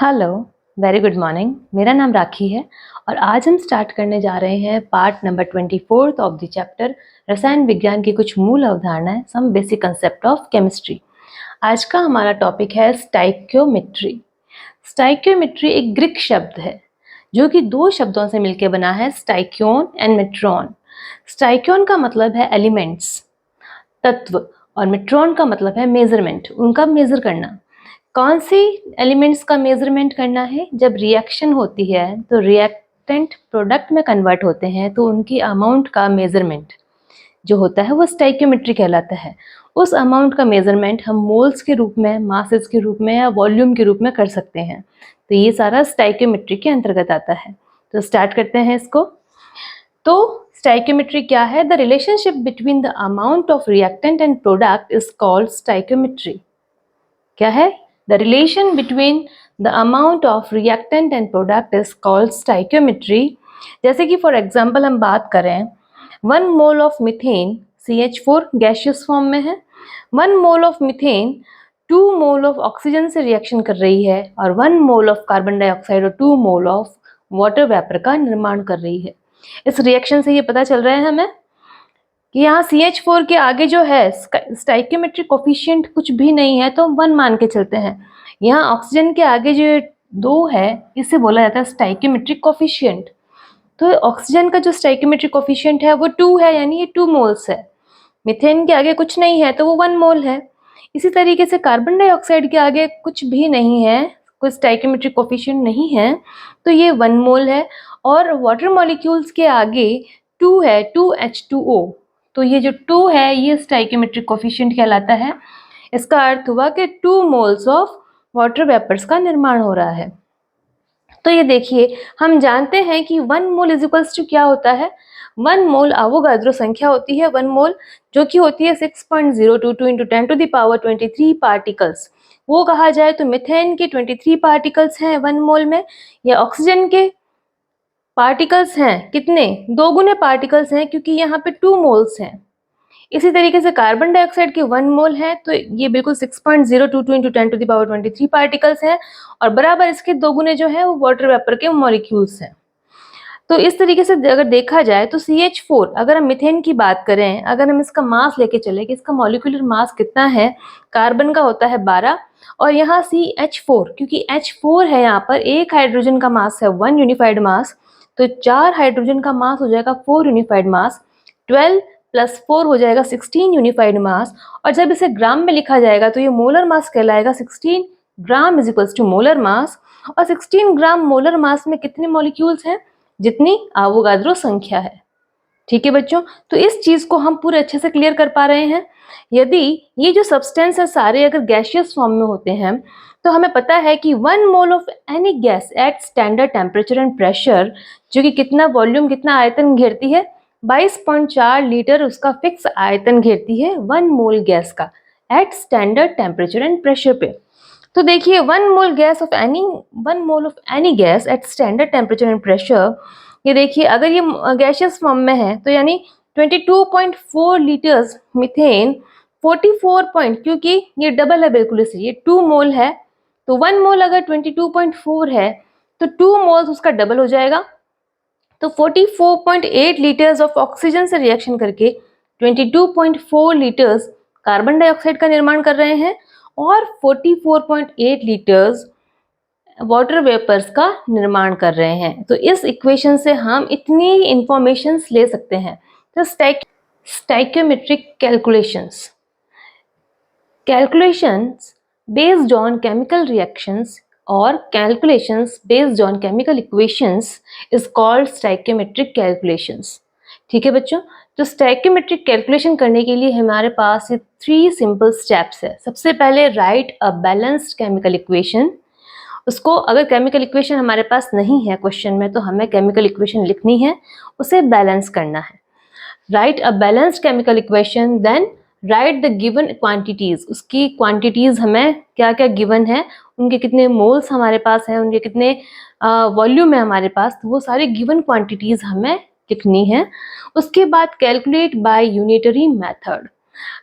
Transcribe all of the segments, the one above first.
Hello, very good morning. मेरा नाम राखी है और आज हम स्टार्ट करने जा रहे हैं part number 24 of the chapter रसायन विज्ञान की कुछ मूल अवधारणाएं, some basic concept of chemistry. आज का हमारा टॉपिक है स्टाइक्योमेट्री। स्टाइक्योमेट्री एक ग्रीक शब्द है जो कि दो शब्दों से मिलकर बना है, स्टाइक्योन एंड मेट्रॉन। स्टाइक्योन का मतलब है एलिमेंट्स, तत्व, और मेट्रॉन का मतलब है मेजरमेंट, उनका मेजर करना। कौन सी एलिमेंट्स का मेजरमेंट करना है? जब रिएक्शन होती है तो रिएक्टेंट प्रोडक्ट में कन्वर्ट होते हैं तो उनकी अमाउंट का मेजरमेंट जो होता है वो स्टाइक्योमेट्री कहलाता है। उस अमाउंट का मेजरमेंट हम मोल्स के रूप में, मासेस के रूप में या वॉल्यूम के रूप में कर सकते हैं। तो ये सारा स्टाइक्योमेट्री के अंतर्गत आता है। तो स्टार्ट करते हैं इसको। तो स्टाइक्योमेट्री क्या है? The relationship between the amount of reactant and product is called stoichiometry. क्या है? The relation between the amount of reactant and product is called stoichiometry। जैसे कि फॉर एग्जाम्पल हम बात करें, 1 mole of methane CH4 gaseous form में है, 1 mole of methane 2 mole of oxygen से रिएक्शन कर रही है और 1 मोल ऑफ कार्बन डाइऑक्साइड और 2 मोल ऑफ वाटर वेपर का निर्माण कर रही है। इस रिएक्शन से ये पता चल रहा है हमें कि यहाँ CH4 के आगे जो है स्टाइक्योमेट्रिक कोफिशिएंट कुछ भी नहीं है, तो हम 1 मान के चलते हैं। यहाँ ऑक्सीजन के आगे जो 2 है, इसे बोला जाता है स्टाइक्योमेट्रिक कोफिशिएंट। तो ऑक्सीजन का जो स्टाइक्योमेट्रिक कोफिशिएंट है वो 2 है, यानी ये 2 मोल्स है। मीथेन के आगे कुछ नहीं है तो वो 1 मोल है। इसी तरीके से कार्बन डाइऑक्साइड के आगे कुछ भी नहीं है, कोई स्टाइक्योमेट्रिक कोफिशिएंट नहीं है, तो ये 1 मोल है। और वाटर मॉलिक्यूल्स के आगे 2 है, 2H2O। तो ये जो 2 है ये स्टाइक्योमेट्रिक कोफिशिएंट कहलाता है। इसका अर्थ हुआ कि 2 मोल्स ऑफ वाटर वेपर्स का निर्माण हो रहा है। तो ये देखिए, हम जानते हैं कि 1 मोल इज इक्वल्स टू क्या होता है? 1 मोल अवोगाद्रो संख्या होती है, 1 मोल जो कि होती है 6.022 into 10 to the power 23 particles. वो कहा जाए तो मिथेन के 23 पार्टिकल्स हैं 1 मोल में, या ऑक्सीजन के पार्टिकल्स हैं कितने? 2 गुने पार्टिकल्स हैं, क्योंकि यहाँ पे 2 मोल्स हैं। इसी तरीके से कार्बन डाइऑक्साइड के 1 मोल है तो ये बिल्कुल 6.022 into 10 to the power 23 particles हैं, और बराबर इसके 2 गुने जो है वो वाटर वेपर के मॉलिक्यूल्स हैं। तो इस तरीके से अगर देखा जाए तो CH4, अगर हम मीथेन की बात करें, अगर हम इसका मास लेके चले कि इसका मॉलिक्यूलर मास कितना है, कार्बन का होता है 12, और यहाँ CH4, क्योंकि H4 है यहाँ पर, एक हाइड्रोजन का मास है 1 यूनिफाइड मास, तो 4 हाइड्रोजन का मास हो जाएगा 4 यूनिफाइड मास, 12 प्लस 4 हो जाएगा 16 यूनिफाइड मास। और जब इसे ग्राम में लिखा जाएगा तो ये मोलर मास कहलाएगा। 16 gram is equals to molar mass, और 16 ग्राम मोलर मास में कितने मॉलिक्यूल्स हैं? जितनी अवोगाद्रो संख्या है। ठीक है बच्चों, तो इस चीज को हम पूरे अच्छे से क्लियर कर पा रहे हैं। यदि ये जो सब्सटेंस है सारे अगर गैसियस फॉर्म में होते हैं तो हमें पता है कि 1 mole of any gas at standard temperature and pressure, जो कि कितना वॉल्यूम, कितना आयतन घेरती है? 22.4 लीटर उसका फिक्स आयतन घेरती है 1 मोल गैस का at standard temperature and pressure पे। तो देखिए 1 mole of any gas at standard temperature and pressure, ये देखिए अगर ये गैसियस फॉर्म में है तो यानी 22.4 लीटर्स मीथेन, 44 पॉइंट, क्योंकि ये डबल है बिल्कुल, इसलिए 2 मोल है, तो 1 मोल अगर 22.4 है तो 2 मोल्स उसका डबल हो जाएगा। तो 44.8 लीटर्स ऑफ ऑक्सीजन से रिएक्शन करके 22.4 लीटर्स कार्बन डाइऑक्साइड का निर्माण कर रहे हैं और 44.8 लीटर्स वाटर वेपर्स का निर्माण कर रहे हैं। तो इस इक्वेशन से हम इतनी इंफॉर्मेशंस ले सकते हैं। तो stoichiometric calculations based on chemical reactions or calculations based on chemical equations is called stoichiometric calculations। ठीक है बच्चों, तो स्टाइक्योमेट्रिक कैलकुलेशन करने के लिए हमारे पास ये 3 सिंपल स्टेप्स है। सबसे पहले right a balanced chemical equation. उसको, अगर केमिकल इक्वेशन हमारे पास नहीं है क्वेश्चन में, तो हमें केमिकल इक्वेशन लिखनी है, उसे बैलेंस करना है। Write a balanced chemical equation, then write the given quantities. उसकी क्वांटिटीज हमें क्या क्या गिवन है, उनके कितने मोल्स हमारे पास हैं, उनके कितने वॉल्यूम है हमारे पास, तो वो सारे गिवन क्वांटिटीज हमें लिखनी है। उसके बाद calculate bye unitary method.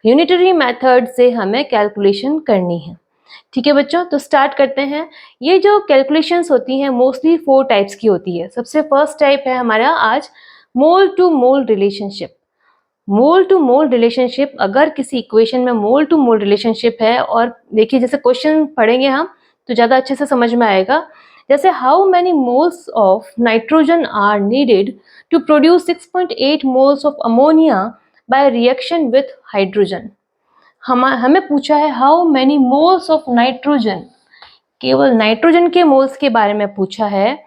Unitary method से हमें कैलकुलेशन करनी है। ठीक है बच्चों, तो स्टार्ट करते हैं। ये जो कैलकुलेशंस होती हैं मोस्टली 4 टाइप्स की होती है। सबसे फर्स्ट टाइप है हमारा आज mole to mole relationship. Mole to mole relationship, अगर किसी इक्वेशन में मोल टू मोल रिलेशनशिप है, और देखिए जैसे क्वेश्चन पढ़ेंगे हम तो ज़्यादा अच्छे से समझ में आएगा। जैसे how many moles of nitrogen are needed to produce 6.8 moles of ammonia by reaction with hydrogen. हमें पूछा है how many moles of nitrogen, केवल नाइट्रोजन के मोल्स के बारे में पूछा है,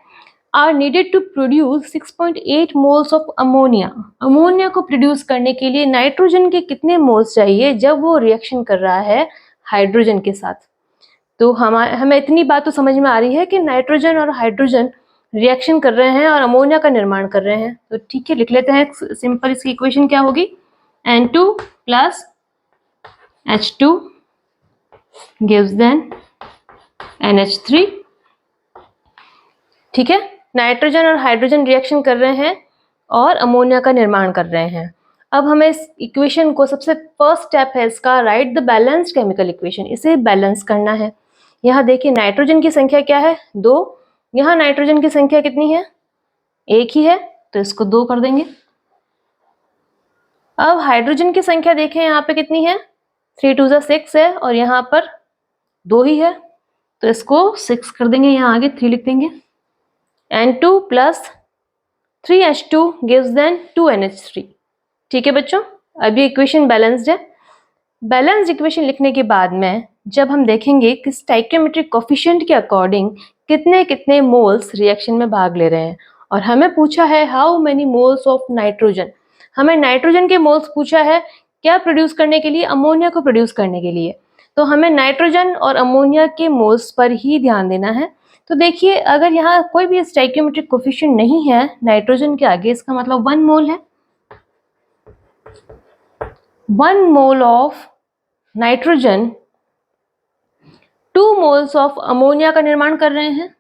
are needed to produce 6.8 moles of ammonia. Ammonia को प्रोड्यूस करने के लिए नाइट्रोजन के कितने मोल्स चाहिए जब वो रिएक्शन कर रहा है हाइड्रोजन के साथ। तो हमें इतनी बात तो समझ में आ रही है कि नाइट्रोजन और हाइड्रोजन रिएक्शन कर रहे हैं और अमोनिया का निर्माण कर रहे हैं। तो ठीक है, लिख लेते हैं सिंपल। इसकी इक्वेशन क्या होगी, N2 plus H2 gives then NH3। ठीक है, नाइट्रोजन और हाइड्रोजन रिएक्शन कर रहे हैं और अमोनिया का निर्माण कर रहे हैं। अब हमें इस इक्वेशन को, सबसे फर्स्ट स्टेप है इसका, right the balanced chemical equation. इसे बैलेंस करना है। यहाँ देखिए नाइट्रोजन की संख्या क्या है, 2। यहाँ नाइट्रोजन की संख्या कितनी है, 1 ही है, तो इसको 2 कर देंगे। अब हाइड्रोजन की संख्या देखें यहाँ पे कितनी है, 3 2 6 है, और यहाँ पर 2 ही है, तो इसको 6 कर देंगे, यहाँ आगे 3 लिख देंगे। N2 plus 3H2 gives then 2NH3। ठीक है बच्चों, अभी इक्वेशन बैलेंस्ड है। बैलेंस्ड इक्वेशन लिखने के बाद में जब हम देखेंगे कि स्टाइकियोमेट्रिक कोफिशिएंट के अकॉर्डिंग कितने कितने मोल्स रिएक्शन में भाग ले रहे हैं, और हमें पूछा है how many moles of nitrogen. हमें नाइट्रोजन के मोल्स पूछा है, क्या प्रोड्यूस करने के लिए, अमोनिया को प्रोड्यूस करने के लिए। तो हमें नाइट्रोजन और अमोनिया के मोल्स पर ही ध्यान देना है। तो देखिए अगर यहाँ कोई भी स्टाइकियोमेट्रिक कोफिशिएंट नहीं है नाइट्रोजन के आगे, इसका मतलब 1 मोल है। 1 mole of nitrogen 2 moles of ammonia का निर्माण कर रहे हैं।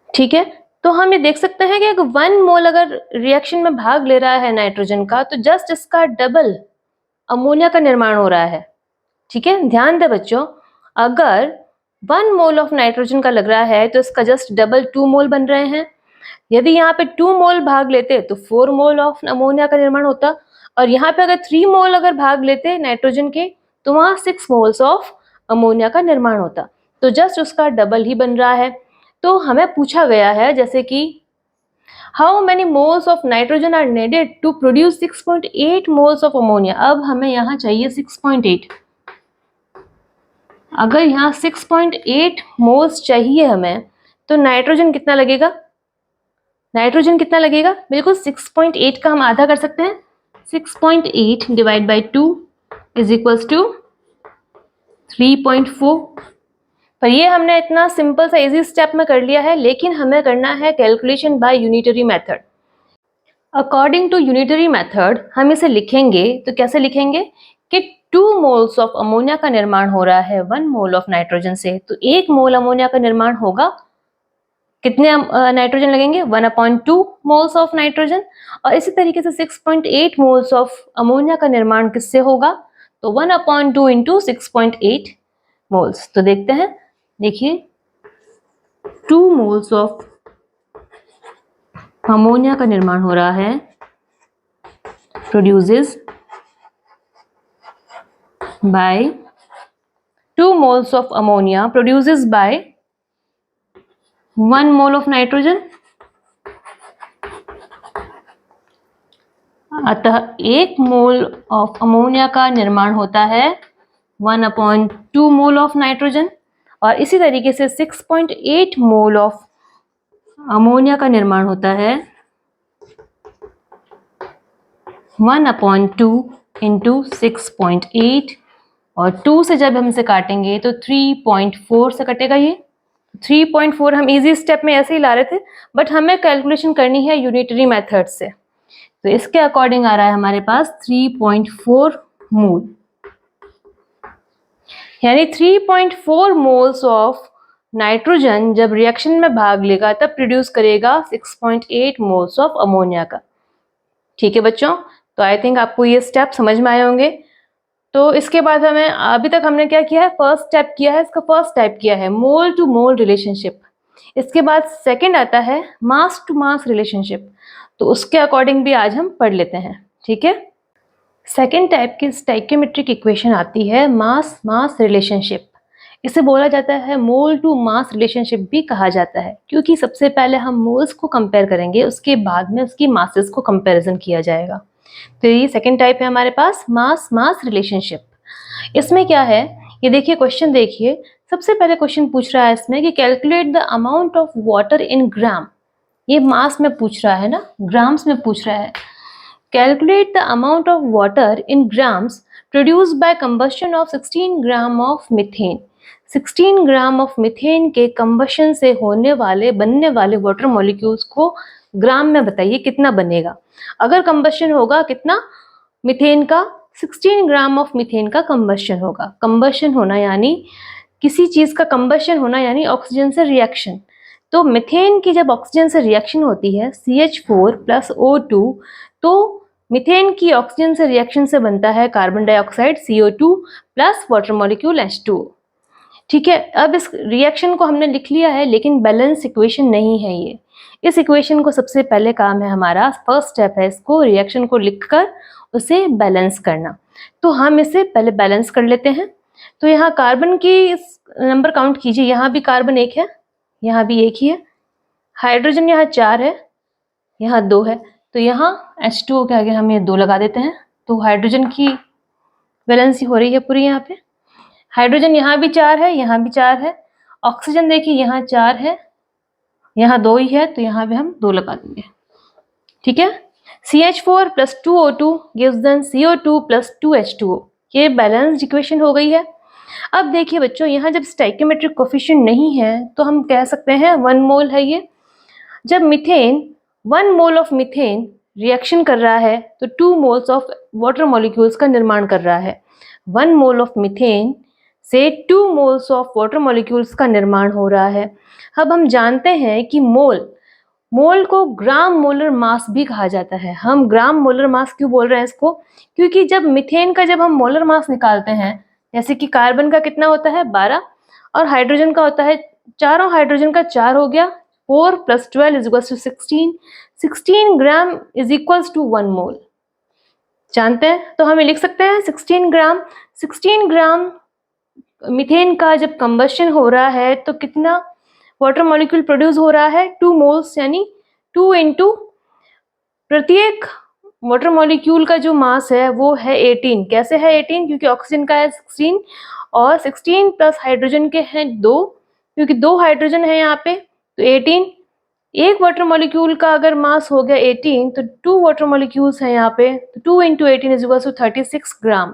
ठीक है, तो हम ये देख सकते हैं कि 1 मोल अगर रिएक्शन में भाग ले रहा है नाइट्रोजन का, तो जस्ट इसका डबल अमोनिया का निर्माण हो रहा है। ठीक है, ध्यान दें बच्चों, अगर 1 मोल ऑफ नाइट्रोजन का लग रहा है तो इसका जस्ट डबल 2 मोल बन रहे हैं। यदि यहाँ पे 2 मोल भाग लेते तो 4 मोल ऑफ अमोनिया का निर्माण होता, और यहाँ पे अगर 3 मोल अगर भाग लेते नाइट्रोजन के तो वहाँ 6 मोल्स ऑफ अमोनिया का निर्माण होता। तो जस्ट उसका डबल ही बन रहा है। तो हमें पूछा गया है जैसे कि how many moles of nitrogen are needed to produce 6.8 moles of ammonia. अब हमें यहाँ चाहिए 6.8। अगर यहाँ 6.8 मोल्स चाहिए हमें, तो नाइट्रोजन कितना लगेगा, नाइट्रोजन कितना लगेगा, बिल्कुल 6.8 का हम आधा कर सकते हैं। 6.8 divide by 2 is equals to 3.4। पर ये हमने इतना सिंपल सा इजी स्टेप में कर लिया है, लेकिन हमें करना है calculation by unitary method. According to unitary method हम इसे लिखेंगे तो कैसे लिखेंगे कि 2 मोल्स ऑफ अमोनिया का निर्माण हो रहा है 1 मोल ऑफ नाइट्रोजन से, तो 1 मोल अमोनिया का निर्माण होगा, कितने नाइट्रोजन लगेंगे, 1/2 मोल्स ऑफ नाइट्रोजन। और इसी तरीके से 6.8 मोल्स ऑफ अमोनिया का निर्माण किससे होगा, तो 1/2 इंटू 6.8 मोल्स। तो देखते हैं, देखिए 2 मोल्स ऑफ अमोनिया का निर्माण हो रहा है, produces bye 2 moles of ammonia produces bye 1 mole of nitrogen. अतः 1 मोल ऑफ अमोनिया का निर्माण होता है 1/2 मोल ऑफ नाइट्रोजन, और इसी तरीके से 6.8 मोल ऑफ अमोनिया का निर्माण होता है 1/2 इंटू 6.8, और 2 से जब हम इसे काटेंगे तो 3.4 से कटेगा। ये 3.4 हम इजी स्टेप में ऐसे ही ला रहे थे, बट हमें कैलकुलेशन करनी है यूनिटरी मेथड से, तो इसके अकॉर्डिंग आ रहा है हमारे पास 3.4 मोल, यानी 3.4 मोल्स ऑफ नाइट्रोजन जब रिएक्शन में भाग लेगा तब प्रोड्यूस करेगा 6.8 मोल्स ऑफ अमोनिया का। ठीक है बच्चों, तो आई थिंक आपको ये स्टेप समझ में आए होंगे। तो इसके बाद हमें अभी तक हमने क्या किया है, फर्स्ट स्टेप किया है, इसका फर्स्ट टाइप किया है मोल टू मोल रिलेशनशिप। इसके बाद सेकंड आता है मास टू मास रिलेशनशिप, तो उसके अकॉर्डिंग भी आज हम पढ़ लेते हैं, ठीक है। सेकेंड टाइप की स्टाइकियोमेट्रिक इक्वेशन आती है मास मास रिलेशनशिप। इसे बोला जाता है मोल टू मास रिलेशनशिप भी कहा जाता है, क्योंकि सबसे पहले हम मोल्स को कंपेयर करेंगे, उसके बाद में उसकी मासेस को कंपैरिजन किया जाएगा। तो ये सेकेंड टाइप है हमारे पास मास मास रिलेशनशिप। इसमें क्या है, ये देखिए क्वेश्चन देखिए, सबसे पहले क्वेश्चन पूछ रहा है इसमें कि calculate the amount of water in gram. ये मास में पूछ रहा है ना, ग्राम्स में पूछ रहा है। Calculate the amount of water in grams produced by combustion of 16 gram of methane. 16 gram of methane के कंबशन से बनने वाले वाटर मॉलिक्यूल्स को ग्राम में बताइए कितना बनेगा। अगर कंबशन होगा कितना, मीथेन का 16 ग्राम ऑफ मीथेन का कंबशन होगा। कंबशन होना यानी किसी चीज का कंबशन होना यानी ऑक्सीजन से रिएक्शन। तो मीथेन की जब ऑक्सीजन से रिएक्शन होती है CH4 + O2, तो मीथेन की ऑक्सीजन से रिएक्शन से बनता है carbon dioxide CO2 plus water molecule H2। ठीक है, अब इस रिएक्शन को हमने लिख लिया है, लेकिन बैलेंस इक्वेशन नहीं है ये। इस इक्वेशन को सबसे पहले काम है हमारा, फर्स्ट स्टेप है इसको रिएक्शन को लिखकर उसे बैलेंस करना। तो हम इसे पहले बैलेंस कर लेते हैं। तो यहाँ कार्बन की नंबर काउंट कीजिए, यहाँ भी कार्बन 1 है, यहाँ भी 1 ही है। हाइड्रोजन यहाँ 4 है, यहाँ 2 है, तो यहाँ H2O के आगे हम ये 2 लगा देते हैं। तो हाइड्रोजन की वैलेंसी हो रही है पूरी यहाँ पे। हाइड्रोजन यहाँ भी 4 है, यहाँ भी 4 है। ऑक्सीजन देखिए यहाँ 4 है, यहाँ 2 ही है, तो यहाँ पे हम 2 लगा देंगे, ठीक है। CH4 + 2O2 gives then CO2 + 2H2O। ये बैलेंस्ड इक्वेशन हो गई है। अब देखिए बच्चों, यहाँ जब स्टाइकियोमेट्रिक कोफिशिएंट नहीं है तो हम कह सकते हैं 1 मोल है ये। जब methane 1 mole of methane reaction कर रहा है तो 2 मोल्स ऑफ वाटर मॉलिक्यूल्स का निर्माण कर रहा है। 1 मोल ऑफ मीथेन से 2 मोल्स ऑफ वाटर मॉलिक्यूल्स का निर्माण हो रहा है। अब हम जानते हैं कि मोल को ग्राम मोलर मास भी कहा जाता है। हम ग्राम मोलर मास क्यों बोल रहे हैं इसको, क्योंकि जब मीथेन का जब हम मोलर मास निकालते हैं, जैसे कि कार्बन का कितना होता है 12 और हाइड्रोजन का होता है, चारों हाइड्रोजन का 4 हो गया, 4 + 12 = 16। 16 ग्राम = 1 मोल जानते हैं, तो हमें लिख सकते हैं 16 ग्राम मीथेन का जब कंबशन हो रहा है तो कितना वाटर मॉलिक्यूल प्रोड्यूस हो रहा है, 2 मोल्स, यानी 2 × प्रत्येक वाटर मॉलिक्यूल का जो मास है वो है 18। कैसे है 18, क्योंकि ऑक्सीजन का है 16 और 16 प्लस हाइड्रोजन के हैं 2, क्योंकि 2 हाइड्रोजन है यहाँ पे, तो 18। एक वाटर मॉलिक्यूल का अगर मास हो गया 18 तो 2 वाटर मॉलिक्यूल्स हैं यहाँ पे, तो 2 × 18 = 36 ग्राम।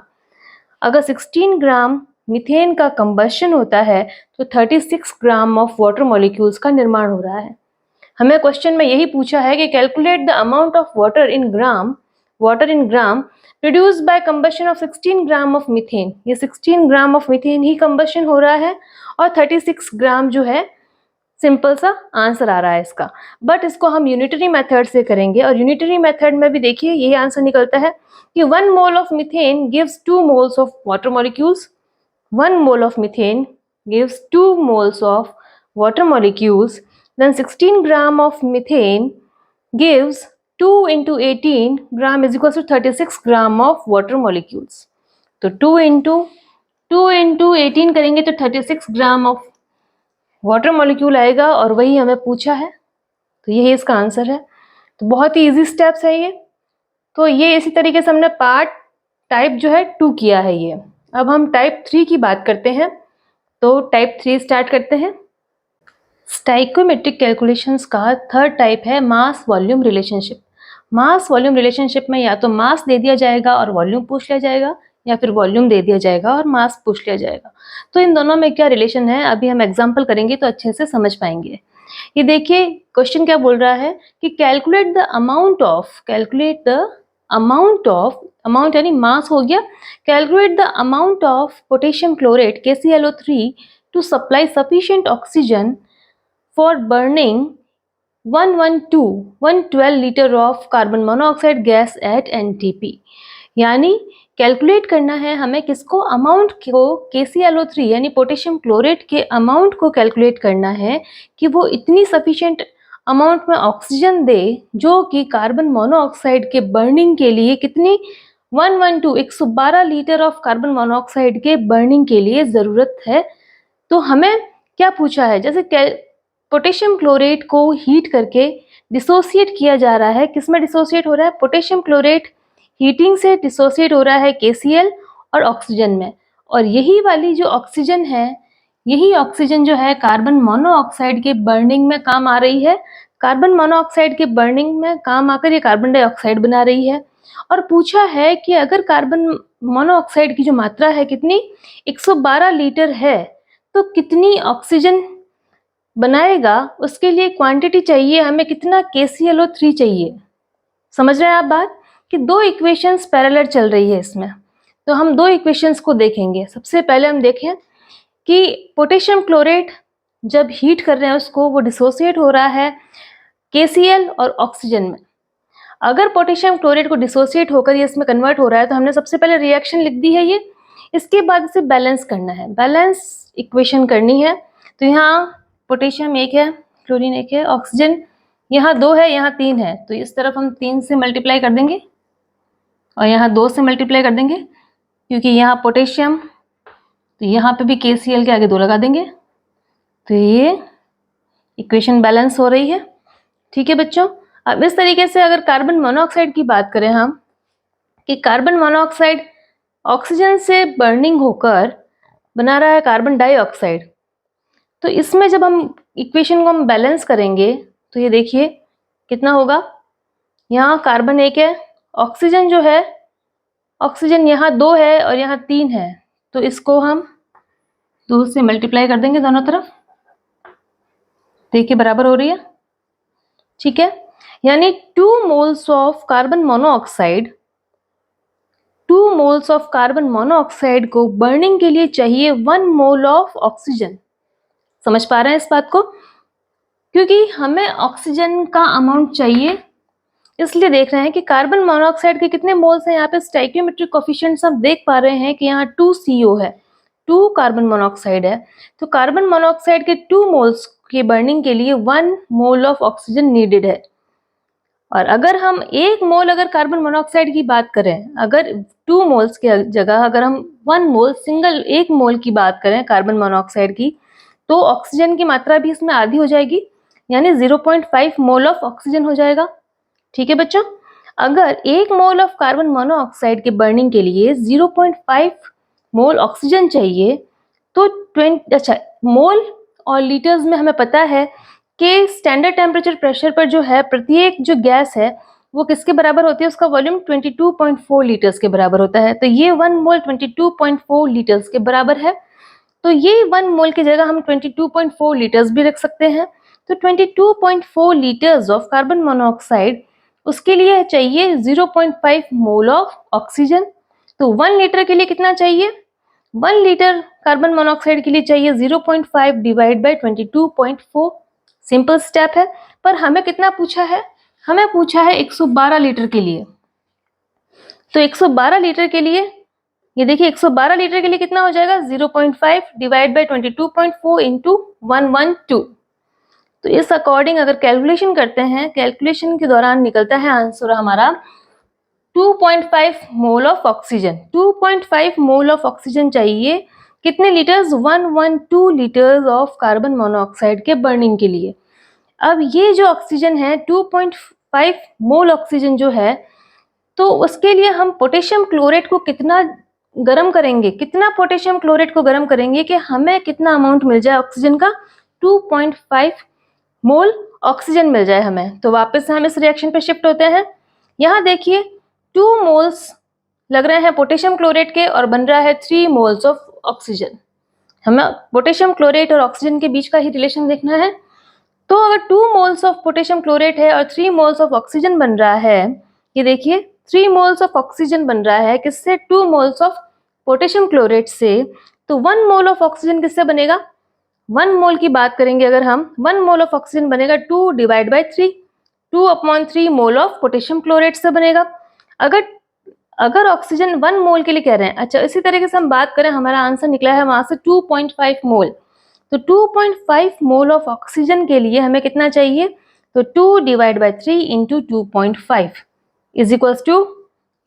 अगर 16 ग्राम मीथेन का कंबशन होता है तो 36 ग्राम ऑफ वाटर मॉलिक्यूल्स का निर्माण हो रहा है। हमें क्वेश्चन में यही पूछा है कि calculate the amount of water in gram produced by combustion of 16 gram of methane. ये 16 gram of methane he combustion हो रहा है और 36 ग्राम जो है, सिंपल सा आंसर आ रहा है इसका। बट इसको हम यूनिटरी मेथड से करेंगे, और यूनिटरी मेथड में भी देखिए यही आंसर निकलता है कि 1 mole of methane gives 2 moles of water molecules. 1 mole of methane gives 2 moles of water molecules, then 16 gram of methane gives 2 × 18 gram = 36 gram of water molecules। तो 2 × 18 करेंगे तो 36 ग्राम ऑफ वाटर मॉलिक्यूल आएगा, और वही हमें पूछा है, तो यही इसका आंसर है। तो बहुत ही इजी स्टेप्स है ये। तो ये इसी तरीके से हमने पार्ट टाइप जो है 2 किया है ये। अब हम टाइप 3 की बात करते हैं, तो टाइप 3 स्टार्ट करते हैं। स्टाइकियोमेट्रिक कैलकुलेशंस का थर्ड टाइप है mass volume relationship. Mass volume relationship में या तो मास दे दिया जाएगा और वॉल्यूम पूछ लिया जाएगा, या फिर वॉल्यूम दे दिया जाएगा और मास पूछ लिया जाएगा। तो इन दोनों में क्या रिलेशन है, अभी हम एग्जाम्पल करेंगे तो अच्छे से समझ पाएंगे। ये देखिए क्वेश्चन क्या बोल रहा है कि कैलकुलेट द अमाउंट यानी मास हो गया, calculate the amount of potassium chlorate KClO3 to supply sufficient oxygen for burning 112 litre of carbon monoxide gas at NTP। यानी कैलकुलेट करना है हमें किसको, अमाउंट को, KClO3 यानी पोटेशियम क्लोरेट के अमाउंट को कैलकुलेट करना है कि वो इतनी सफिशिएंट अमाउंट में ऑक्सीजन दे जो कि कार्बन मोनोऑक्साइड के बर्निंग के लिए कितनी 112 लीटर ऑफ कार्बन मोनोऑक्साइड के बर्निंग के लिए ज़रूरत है। तो हमें क्या पूछा है, जैसे पोटेशियम क्लोरेट को हीट करके डिसोसिएट किया जा रहा है, किसमें डिसोसिएट हो रहा है, पोटेशियम क्लोरेट हीटिंग से डिसोसिएट हो रहा है KCl और ऑक्सीजन में। और यही वाली जो ऑक्सीजन है, यही ऑक्सीजन जो है कार्बन मोनोऑक्साइड के बर्निंग में काम आ रही है। कार्बन मोनोऑक्साइड के बर्निंग में काम आकर ये कार्बन डाइऑक्साइड बना रही है। और पूछा है कि अगर कार्बन मोनोऑक्साइड की जो मात्रा है कितनी 112 लीटर है, तो कितनी ऑक्सीजन बनाएगा, उसके लिए क्वांटिटी चाहिए हमें कितना, KClO3 चाहिए। समझ रहे हैं आप बात, कि दो इक्वेशंस पैरेलल चल रही है इसमें। तो हम दो इक्वेशंस को देखेंगे। सबसे पहले हम देखें कि पोटेशियम क्लोरेट जब हीट कर रहे हैं उसको, वो डिसोसिएट हो रहा है KCl और ऑक्सीजन में। अगर पोटेशियम क्लोरेट को डिसोसिएट होकर ये इसमें कन्वर्ट हो रहा है, तो हमने सबसे पहले रिएक्शन लिख दी है ये। इसके बाद इसे बैलेंस करना है, बैलेंस इक्वेशन करनी है। तो यहाँ पोटेशियम 1 है, क्लोरीन 1 है, ऑक्सीजन यहाँ 2 है, यहाँ 3 है। तो इस तरफ हम 3 से मल्टीप्लाई कर देंगे और यहाँ 2 से मल्टीप्लाई कर देंगे, क्योंकि यहाँ पोटेशियम, तो यहाँ पे भी KCl के आगे 2 लगा देंगे। तो ये इक्वेशन बैलेंस हो रही है। ठीक है बच्चों। अब इस तरीके से अगर कार्बन मोनोऑक्साइड की बात करें हम, कि कार्बन मोनोऑक्साइड ऑक्सीजन से बर्निंग होकर बना रहा है कार्बन डाइऑक्साइड, तो इसमें जब हम इक्वेशन को हम बैलेंस करेंगे तो ये देखिए कितना होगा। यहाँ कार्बन 1 है, ऑक्सीजन जो है, ऑक्सीजन यहाँ 2 है और यहाँ 3 है। तो इसको हम 2 से मल्टीप्लाई कर देंगे दोनों तरफ। देखिए बराबर हो रही है। ठीक है, यानी 2 moles of carbon monoxide, 2 moles of carbon monoxide को बर्निंग के लिए चाहिए 1 मोल ऑफ ऑक्सीजन। समझ पा रहे हैं इस बात को, क्योंकि हमें ऑक्सीजन का अमाउंट चाहिए, इसलिए देख रहे हैं कि कार्बन मोनोऑक्साइड के कितने मोल्स हैं। यहाँ पे स्टोइकियोमेट्रिक कोफिशिएंट्स हम देख पा रहे हैं कि यहाँ 2 CO है, 2 कार्बन मोनोऑक्साइड है। तो कार्बन मोनोऑक्साइड के 2 मोल्स के बर्निंग के लिए 1 मोल ऑफ ऑक्सीजन नीडेड है। और अगर हम 1 मोल अगर कार्बन मोनोऑक्साइड की बात करें, अगर 2 मोल्स की जगह अगर हम 1 मोल, सिंगल 1 मोल की बात करें कार्बन मोनोऑक्साइड की, तो ऑक्सीजन की मात्रा भी इसमें आधी हो जाएगी, यानी 0.5 मोल ऑफ ऑक्सीजन हो जाएगा। ठीक है बच्चों। अगर 1 मोल ऑफ कार्बन मोनोऑक्साइड के बर्निंग के लिए 0.5 मोल ऑक्सीजन चाहिए, तो मोल और लीटर्स में हमें पता है कि स्टैंडर्ड टेम्परेचर प्रेशर पर जो है प्रत्येक जो गैस है वो किसके बराबर होती है, उसका वॉल्यूम 22.4 लीटर्स के बराबर होता है। तो ये 1 मोल 22.4 लीटर्स के बराबर है। तो ये 1 मोल की जगह हम 22.4 लीटर्स भी रख सकते हैं। तो 22.4 लीटर्स ऑफ कार्बन मोनोऑक्साइड, उसके लिए चाहिए 0.5 मोल ऑफ ऑक्सीजन। तो 1 लीटर के लिए कितना चाहिए, 1 लीटर कार्बन मोनोऑक्साइड के लिए चाहिए 0.5 डिवाइड बाय 22.4। सिंपल स्टेप है। पर हमें कितना पूछा है, हमें पूछा है 112 लीटर के लिए। तो 112 लीटर के लिए ये देखिए 112 लीटर के लिए कितना हो जाएगा, 0.5 डिवाइड बाय 22.4 इंटू 112। तो इस अकॉर्डिंग अगर कैलकुलेशन करते हैं, कैलकुलेशन के दौरान निकलता है आंसर हमारा 2.5 mole of oxygen. 2.5 mole of oxygen चाहिए कितने litres, 112 litres of carbon monoxide के बर्निंग के लिए। अब ये जो ऑक्सीजन है 2.5 मोल ऑक्सीजन जो है, तो उसके लिए हम पोटेशियम क्लोरेट को कितना गर्म करेंगे, कितना पोटेशियम क्लोरेट को गर्म करेंगे कि हमें कितना अमाउंट मिल जाए ऑक्सीजन का, 2.5 मोल ऑक्सीजन मिल जाए हमें। तो वापस से हम इस रिएक्शन पे शिफ्ट होते हैं। यहाँ देखिए 2 मोल्स लग रहे हैं पोटेशियम क्लोरेट के और बन रहा है 3 मोल्स ऑफ ऑक्सीजन। हमें पोटेशियम क्लोरेट और ऑक्सीजन के बीच का ही रिलेशन देखना है। तो अगर 2 मोल्स ऑफ पोटेशियम क्लोरेट है और 3 मोल्स ऑफ ऑक्सीजन बन रहा है, ये देखिए 3 मोल्स ऑफ ऑक्सीजन बन रहा है किससे, 2 मोल्स ऑफ पोटेशियम क्लोरेट से। तो 1 मोल ऑफ ऑक्सीजन किससे बनेगा, 1 मोल की बात करेंगे अगर हम, 1 मोल ऑफ ऑक्सीजन बनेगा 2 divide by 3, 2/3 mole of potassium chloride से बनेगा। अगर ऑक्सीजन 1 मोल के लिए कह रहे हैं, अच्छा इसी तरीके से हम बात करें, हमारा आंसर निकला है वहां से 2.5 मोल। तो 2.5 मोल ऑफ ऑक्सीजन के लिए हमें कितना चाहिए, तो 2 divide by 3 into 2.5 is equals to,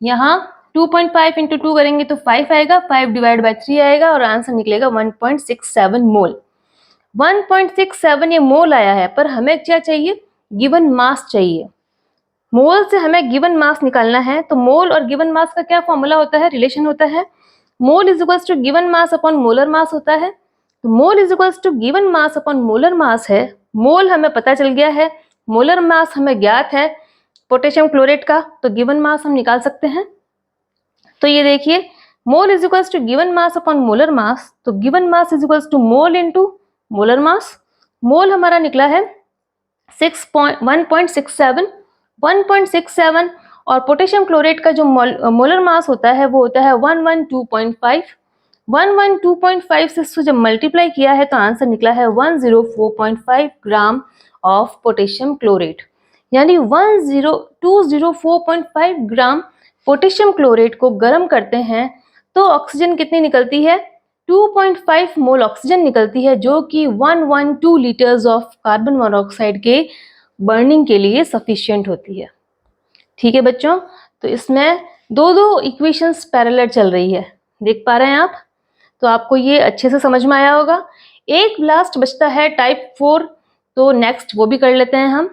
यहाँ 2.5 इंटू 2 करेंगे तो 5 आएगा, 5 डिवाइड बाई 3 आएगा और आंसर निकलेगा 1.67 मोल। 1.67 ये मोल आया है, पर हमें क्या चाहिए, गिवन मास चाहिए। मोल से हमें गिवन मास निकालना है, तो मोल और गिवन मास का क्या फॉर्मूला होता है, रिलेशन होता है, mole is equals to given mass upon molar mass होता है। तो mole is equals to given mass upon molar mass है, मोल हमें पता चल गया है, मोलर मास हमें ज्ञात है पोटेशियम क्लोरेट का, तो गिवन मास हम निकाल सकते हैं। तो ये देखिए, mole is equals to given mass upon molar mass, तो given mass is equals to mole into molar mass. Mole हमारा निकला है 1.67 और पोटेशियम क्लोरेट का जो मोलर मास होता है वो होता है 112.5। 112.5 से इसको जब मल्टीप्लाई किया है तो आंसर निकला है 104.5 ग्राम ऑफ पोटेशियम क्लोरेट, यानी 204.5 ग्राम पोटेशियम क्लोरेट को गर्म करते हैं तो ऑक्सीजन कितनी निकलती है, 2.5 मोल ऑक्सीजन निकलती है, जो कि 112 लीटर्स ऑफ कार्बन मोनोऑक्साइड के बर्निंग के लिए सफिशिएंट होती है। ठीक है बच्चों, तो इसमें दो इक्वेशंस पैरेलल चल रही है, देख पा रहे हैं आप, तो आपको ये अच्छे से समझ में आया होगा। एक लास्ट बचता है टाइप 4, तो नेक्स्ट वो भी कर लेते हैं हम।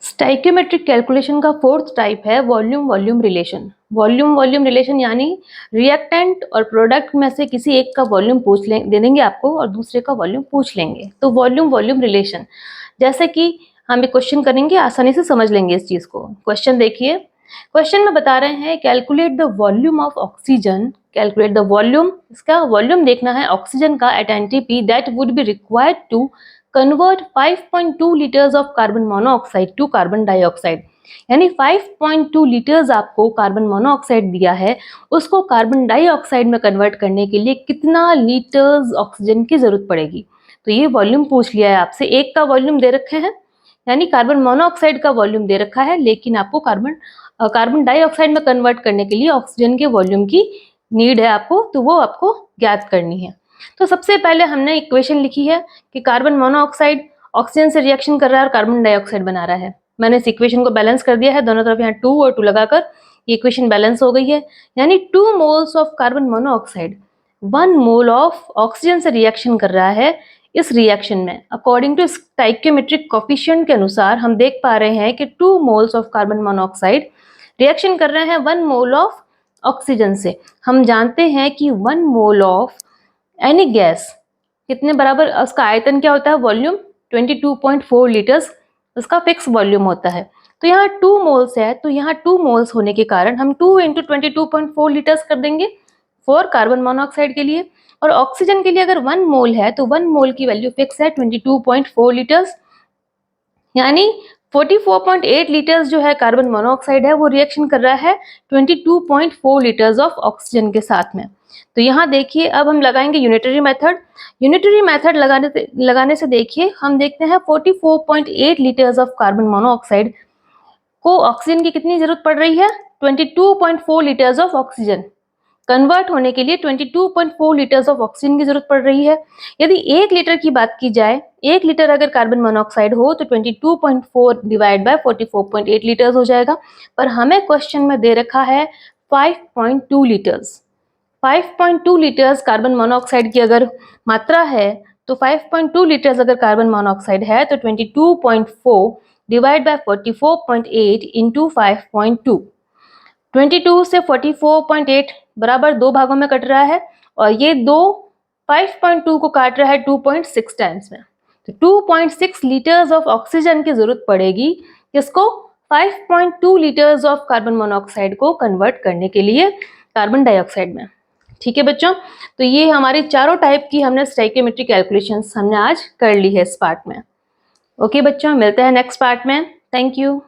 स्टाइक्योमेट्रिक कैलकुलेशन का फोर्थ टाइप है volume volume relation. Volume volume relation यानी रिएक्टेंट और प्रोडक्ट में से किसी एक का वॉल्यूम दे देंगे आपको और दूसरे का वॉल्यूम पूछ लेंगे, तो वॉल्यूम वॉल्यूम रिलेशन। जैसे कि हम एक क्वेश्चन करेंगे, आसानी से समझ लेंगे इस चीज को। क्वेश्चन देखिए, क्वेश्चन में बता रहे हैं calculate the volume of oxygen, calculate the volume, इसका वॉल्यूम देखना है ऑक्सीजन का at NTP that would be required to convert 5.2 litres of carbon monoxide to carbon dioxide, यानी 5.2 लीटर्स आपको कार्बन मोनोऑक्साइड दिया है, उसको कार्बन डाइऑक्साइड में कन्वर्ट करने के लिए कितना लीटर्स ऑक्सीजन की जरूरत पड़ेगी। तो ये वॉल्यूम पूछ लिया है आपसे, एक का वॉल्यूम दे रखे हैं, यानी कार्बन मोनोऑक्साइड का वॉल्यूम दे रखा है, लेकिन आपको कार्बन डाइऑक्साइड में कन्वर्ट करने के लिए ऑक्सीजन के वॉल्यूम की नीड है आपको, तो वो आपको ज्ञात करनी है। तो सबसे पहले हमने इक्वेशन लिखी है कि कार्बन मोनोऑक्साइड ऑक्सीजन से रिएक्शन कर रहा है और कार्बन डाइऑक्साइड बना रहा है। मैंने इस इक्वेशन को बैलेंस कर दिया है, दोनों तरफ यहाँ 2 और 2 लगाकर ये इक्वेशन बैलेंस हो गई है, यानी 2 moles of carbon monoxide 1 mole of oxygen से रिएक्शन कर रहा है। इस रिएक्शन में अकॉर्डिंग टू स्टाइक्योमेट्रिक कोफिशिएंट के अनुसार हम देख पा रहे हैं कि 2 moles of carbon monoxide reaction कर रहे हैं 1 मोल ऑफ ऑक्सीजन से। हम जानते हैं कि 1 मोल ऑफ एनी गैस कितने बराबर, उसका आयतन क्या होता है, वॉल्यूम 22.4 लीटर्स उसका फिक्स वॉल्यूम होता है। तो यहाँ 2 मोल्स है, तो यहाँ 2 मोल्स होने के कारण हम 2 इंटू 22.4 लीटर्स कर देंगे फॉर कार्बन मोनोऑक्साइड के लिए, और ऑक्सीजन के लिए अगर 1 मोल है तो 1 मोल की वैल्यू फिक्स है 22.4 लीटर्स, यानी 44.8 लीटर्स जो है कार्बन मोनोऑक्साइड है वो रिएक्शन कर रहा है 22.4 लीटर्स ऑफ ऑक्सीजन के साथ में। तो यहाँ देखिए, अब हम लगाएंगे यूनिटरी मेथड। यूनिटरी मेथड लगाने से देखिए, हम देखते हैं 44.8 लीटर्स ऑफ कार्बन मोनोऑक्साइड को ऑक्सीजन की कितनी जरूरत पड़ रही है, 22.4 लीटर्स ऑफ ऑक्सीजन कन्वर्ट होने के लिए 22.4 लीटर्स ऑफ ऑक्सीजन की जरूरत पड़ रही है। यदि 1 लीटर की बात की जाए, 1 लीटर अगर कार्बन मोनोऑक्साइड हो तो 22.4 डिवाइड बाय 44.8 लीटर्स हो जाएगा, पर हमें क्वेश्चन में दे रखा है 5.2 लीटर्स। 5.2 लीटर्स कार्बन मोनोऑक्साइड की अगर मात्रा है, तो 5.2 लीटर्स अगर कार्बन मोनोऑक्साइड है तो 22.4 डिवाइड बाय 44.8 इंटू 5.2, 22 से 44.8 बराबर 2 भागों में कट रहा है, और ये 2 5.2 को काट रहा है 2.6 टाइम्स में, तो 2.6 लीटर्स ऑफ ऑक्सीजन की जरूरत पड़ेगी किसको, 5.2 लीटर्स ऑफ कार्बन मोनोऑक्साइड को कन्वर्ट करने के लिए कार्बन डाइऑक्साइड में। ठीक है बच्चों, तो ये हमारी चारों टाइप की हमने स्टाइक्योमेट्रिक कैलकुलेशंस हमने आज कर ली है इस पार्ट में। ओके बच्चों, मिलते हैं नेक्स्ट पार्ट में। Thank you.